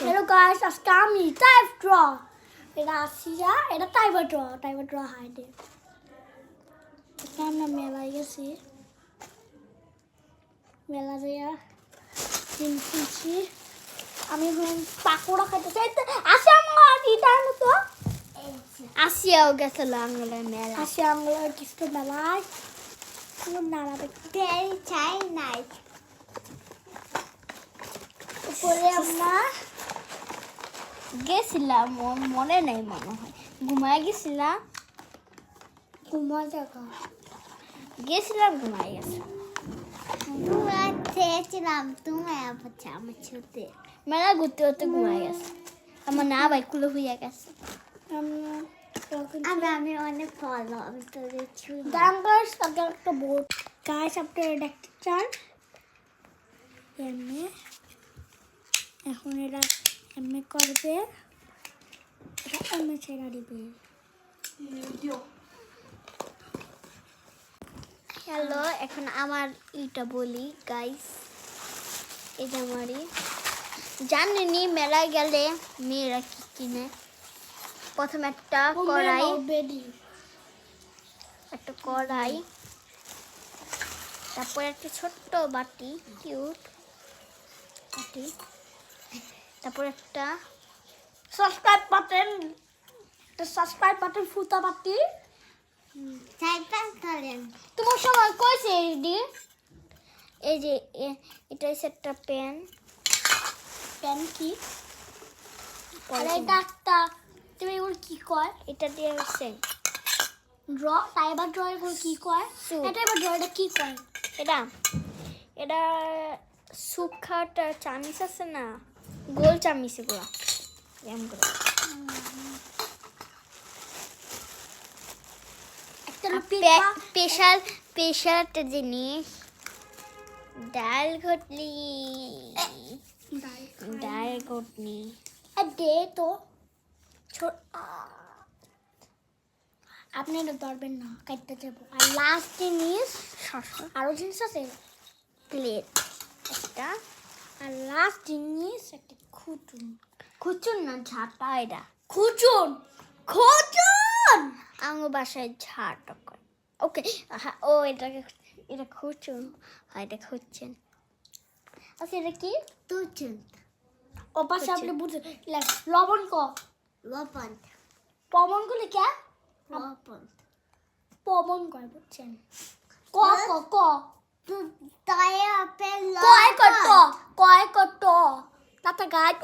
Hello guys, আজকে আমি type draw এটা আসিয়া এটা টাইপার ড্র হাইডে আমরা মেলায় গেছি মেলা যাইয়া কিনছি আমি পাকোড়া খাইতে চাই আসে আমার ইটার মতো আসিয়াও গেছিল আঙ্গুলের মেলা আসে আমার কিছু মেলায় নাড়া দেখতে চাই নাই উপরে আমরা গেছিলাম মনে নেই মনে হয় ঘুমায় গেছিলাম ঘুমা জায়গা গেছিলাম ঘুমায় গেছে চেয়েছিলাম তুমি আমার ছুটে মেলা ঘুরতে ঘুরতে ঘুমায় গেছে আমার না ভাই কুলো হইয়া গেছে আমি অনেক ভালো আমি তোদের ছুটে দাম গাইস আগে একটা বোর্ড গাইস আপনারা দেখতে চান এমএ এখন এরা এমএ করবে এটা এমএ ছেড়ে দিবে হ্যালো এখন আমার ইটা বলি গাইস এটা আমারই জানেনি মেলায় গেলে মেয়েরা কি কিনে প্রথম একটা কড়াই তারপর একটা ছোট্ট বাটি কিউট বাটি তারপর একটা সাবস্ক্রাইব ফুটা বাটি সাইকেল করেন তোমার সময় কইছে এডি এই যে এটা হচ্ছে একটা পেন কি আরে ডাক্তার তুমি এগুলো কি কয় এটা দিয়ে হচ্ছে ড্র টাইপার ড্র এগুলো কি কয় এটা এবার ড্রটা কি কয় এটা এটা সুখাটা চামিচ আছে না গোল চামিচ এগুলো এম করে স্পেশাল একটা জিনিস ডাল ঘটনি দে তো আপনি এটা ধরবেন না কাটতে যাবো আর লাস্ট জিনিস আরো জিনিস আছে প্লেট একটা আর লাস্ট জিনিস একটা খুচুন না ঝাঁটা এটা খুচুন আমার বাসায় ঝাঁটা করে ওকে ও এটা খুচুন হয় এটা খুঁজছেন আচ্ছা এটা কি তুচুন ও পাশে আপনি বুঝে লবণ লবণ পবন গুলি কে লবণ পবন কয় বুঝছেন ক ক ক তাই আপেল কয় কত তাতে গাছ